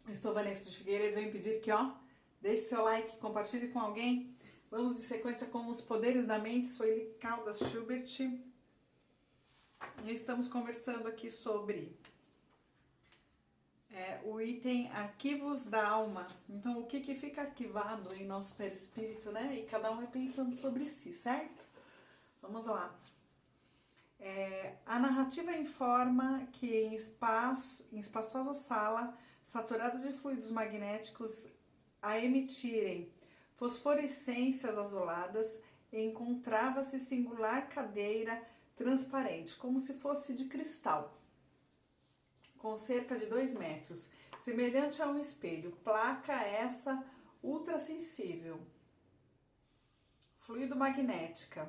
Eu estou Vanessa de Figueiredo, venho pedir que, deixe seu like, compartilhe com alguém. Vamos de sequência com os poderes da mente. Sou Eli Caldas Schubert e estamos conversando aqui sobre o item arquivos da alma. Então, o que fica arquivado em nosso perispírito, né? E cada um vai pensando sobre si, certo? Vamos lá. A narrativa informa que em espaçosa sala, saturada de fluidos magnéticos a emitirem fosforescências azuladas, encontrava-se singular cadeira transparente, como se fosse de cristal, com cerca de 2 metros, semelhante a um espelho, placa essa ultrassensível, fluido magnética,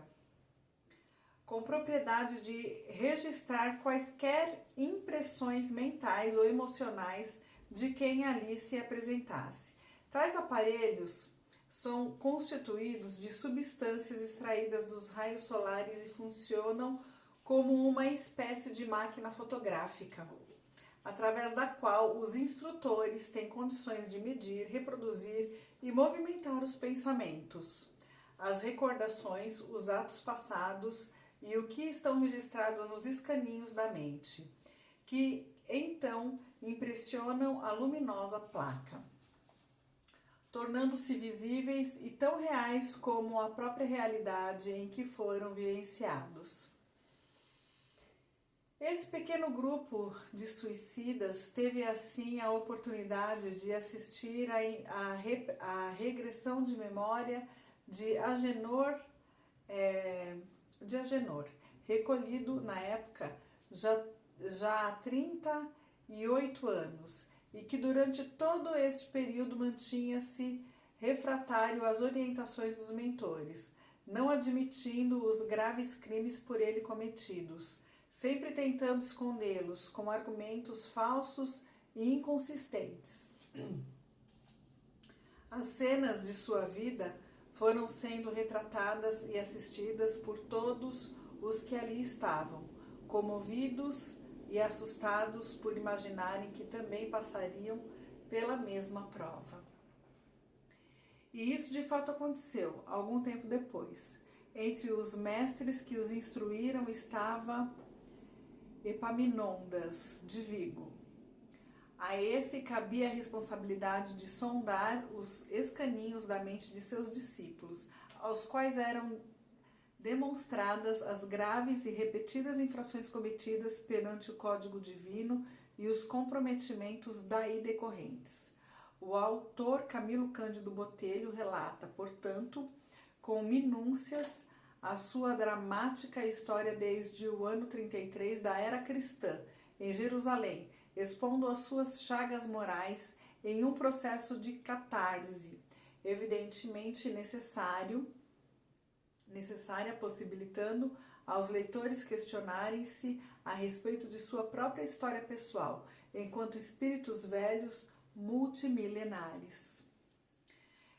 com propriedade de registrar quaisquer impressões mentais ou emocionais de quem ali se apresentasse. Tais aparelhos são constituídos de substâncias extraídas dos raios solares e funcionam como uma espécie de máquina fotográfica, através da qual os instrutores têm condições de medir, reproduzir e movimentar os pensamentos, as recordações, os atos passados e o que estão registrados nos escaninhos da mente, que então impressionam a luminosa placa, tornando-se visíveis e tão reais como a própria realidade em que foram vivenciados. Esse pequeno grupo de suicidas teve assim a oportunidade de assistir à regressão de memória de Agenor, recolhido na época já há 38 anos, e que durante todo este período mantinha-se refratário às orientações dos mentores, não admitindo os graves crimes por ele cometidos, sempre tentando escondê-los com argumentos falsos e inconsistentes. As cenas de sua vida foram sendo retratadas e assistidas por todos os que ali estavam, comovidos e assustados por imaginarem que também passariam pela mesma prova. E isso de fato aconteceu, algum tempo depois. Entre os mestres que os instruíram estava Epaminondas, de Vigo. A esse cabia a responsabilidade de sondar os escaninhos da mente de seus discípulos, aos quais eram demonstradas as graves e repetidas infrações cometidas perante o Código Divino e os comprometimentos daí decorrentes. O autor Camilo Cândido Botelho relata, portanto, com minúcias, a sua dramática história desde o ano 33 da era cristã, em Jerusalém, expondo as suas chagas morais em um processo de catarse, evidentemente necessária, possibilitando aos leitores questionarem-se a respeito de sua própria história pessoal, enquanto espíritos velhos multimilenares.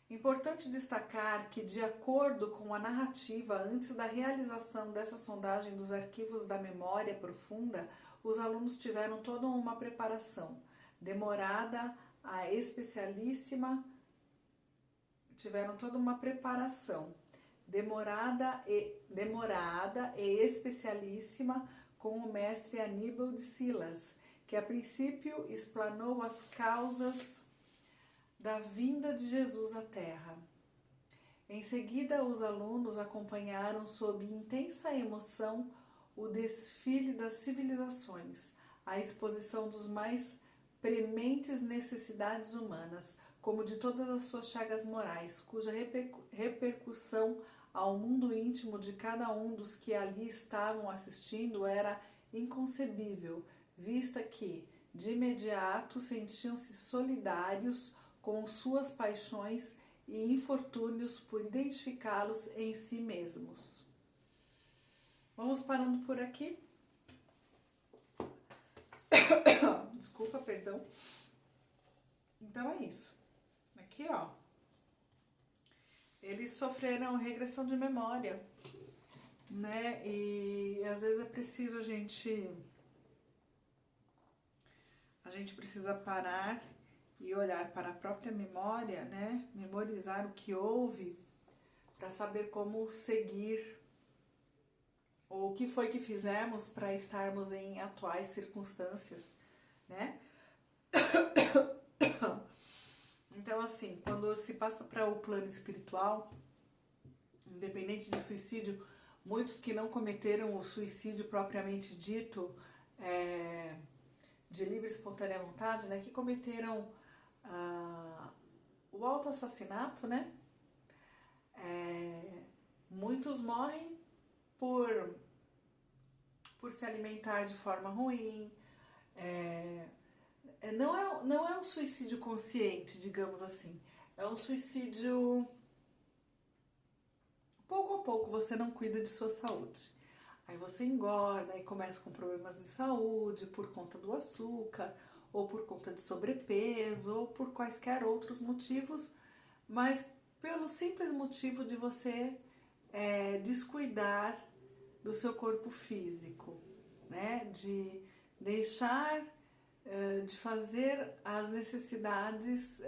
Importante destacar que, de acordo com a narrativa, antes da realização dessa sondagem dos arquivos da memória profunda, os alunos tiveram toda uma preparação, demorada e especialíssima com o mestre Aníbal de Silas, que a princípio explanou as causas da vinda de Jesus à Terra. Em seguida, os alunos acompanharam sob intensa emoção o desfile das civilizações, a exposição dos mais prementes necessidades humanas, como de todas as suas chagas morais, cuja repercussão ao mundo íntimo de cada um dos que ali estavam assistindo era inconcebível, vista que, de imediato, sentiam-se solidários com suas paixões e infortúnios por identificá-los em si mesmos. Vamos parando por aqui. Desculpa, perdão. Então é isso. Aqui, eles sofreram regressão de memória, né? E às vezes é preciso a gente precisa parar e olhar para a própria memória, né? Memorizar o que houve para saber como seguir ou o que foi que fizemos para estarmos em atuais circunstâncias, né? Então, assim, quando se passa para o plano espiritual, independente de suicídio, muitos que não cometeram o suicídio propriamente dito, de livre e espontânea vontade, né, que cometeram o autoassassinato, né, muitos morrem por se alimentar de forma ruim, não é um suicídio consciente, digamos assim, é um suicídio pouco a pouco você não cuida de sua saúde. Aí você engorda e começa com problemas de saúde por conta do açúcar, ou por conta de sobrepeso, ou por quaisquer outros motivos, mas pelo simples motivo de você descuidar do seu corpo físico, né? De deixar de fazer as necessidades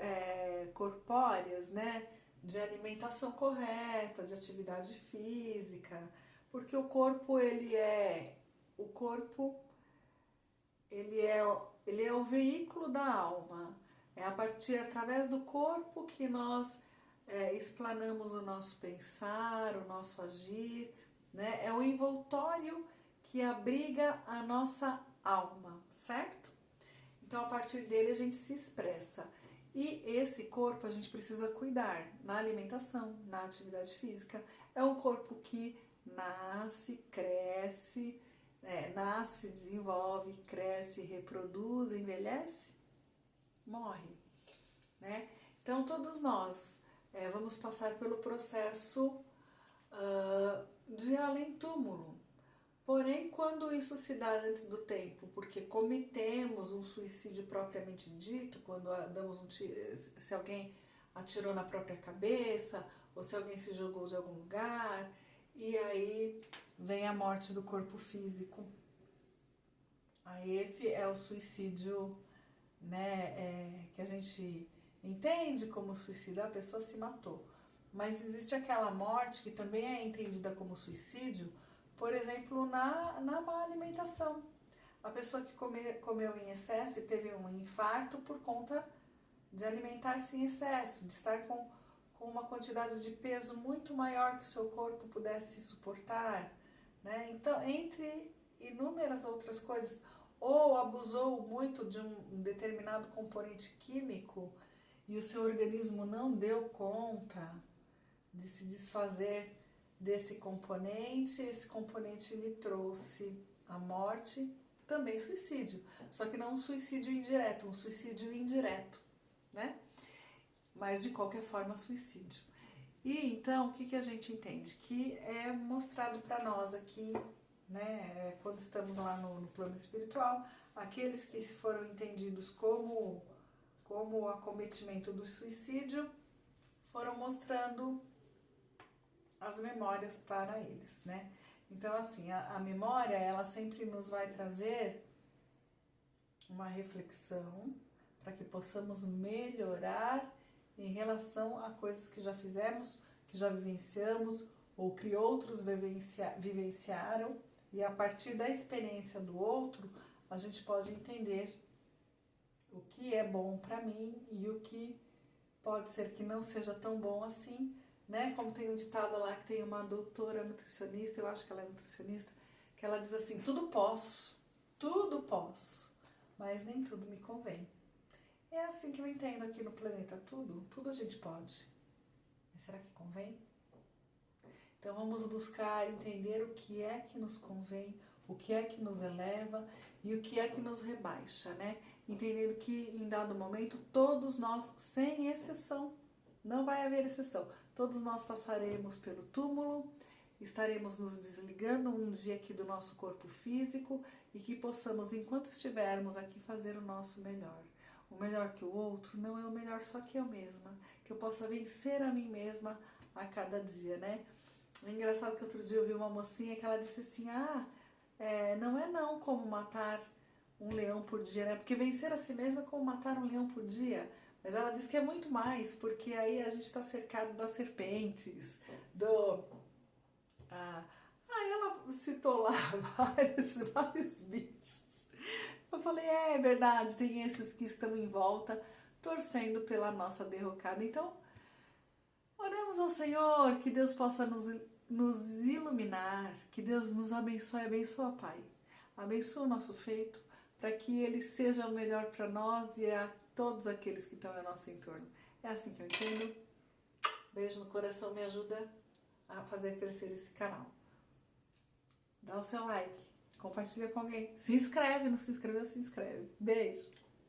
corpóreas, né? De alimentação correta, de atividade física, porque o corpo ele é o veículo da alma. É a partir através do corpo que nós explanamos o nosso pensar, o nosso agir, né? É o envoltório que abriga a nossa alma, certo? Então a partir dele a gente se expressa. E esse corpo a gente precisa cuidar na alimentação, na atividade física. É um corpo que nasce, cresce, nasce, desenvolve, cresce, reproduz, envelhece, morre, né? Então todos nós vamos passar pelo processo de além-túmulo. Porém, quando isso se dá antes do tempo, porque cometemos um suicídio propriamente dito, quando damos se alguém atirou na própria cabeça, ou se alguém se jogou de algum lugar, e aí vem a morte do corpo físico. Aí esse é o suicídio, né, que a gente entende como suicídio, a pessoa se matou. Mas existe aquela morte que também é entendida como suicídio, por exemplo, na má alimentação. A pessoa que comeu em excesso e teve um infarto por conta de alimentar-se em excesso, de estar com uma quantidade de peso muito maior que o seu corpo pudesse suportar, né? Então, entre inúmeras outras coisas, ou abusou muito de um determinado componente químico e o seu organismo não deu conta de se desfazer desse componente, esse componente lhe trouxe a morte, também suicídio, só que não um suicídio indireto, um suicídio indireto, né? Mas de qualquer forma suicídio. E então o que a gente entende? Que é mostrado para nós aqui, né, quando estamos lá no plano espiritual, aqueles que se foram entendidos como o acometimento do suicídio foram mostrando as memórias para eles, né? Então, assim, a memória, ela sempre nos vai trazer uma reflexão para que possamos melhorar em relação a coisas que já fizemos, que já vivenciamos, ou que outros vivenciaram, e a partir da experiência do outro, a gente pode entender o que é bom para mim e o que pode ser que não seja tão bom assim, né? Como tem um ditado lá que tem uma doutora nutricionista, eu acho que ela é nutricionista, que ela diz assim: tudo posso, mas nem tudo me convém. É assim que eu entendo aqui no planeta, tudo a gente pode. Mas será que convém? Então vamos buscar entender o que é que nos convém, o que é que nos eleva e o que é que nos rebaixa, né? Entendendo que em dado momento todos nós, sem exceção, não vai haver exceção, todos nós passaremos pelo túmulo, estaremos nos desligando um dia aqui do nosso corpo físico e que possamos, enquanto estivermos aqui, fazer o nosso melhor. O melhor que o outro não é o melhor só que eu mesma, que eu possa vencer a mim mesma a cada dia, né? É engraçado que outro dia eu vi uma mocinha que ela disse assim: não é não como matar um leão por dia, né? Porque vencer a si mesma é como matar um leão por dia. Mas ela diz que é muito mais, porque aí a gente está cercado das serpentes, do... ela citou lá vários bichos. Eu falei, é verdade, tem esses que estão em volta, torcendo pela nossa derrocada. Então, oremos ao Senhor, que Deus possa nos iluminar, que Deus nos abençoe, abençoa, Pai. Abençoa o nosso feito, para que ele seja o melhor para nós e a todos aqueles que estão ao nosso entorno. É assim que eu entendo. Beijo no coração, me ajuda a fazer crescer esse canal. Dá o seu like, compartilha com alguém. Se inscreve, não se inscreveu, se inscreve. Beijo!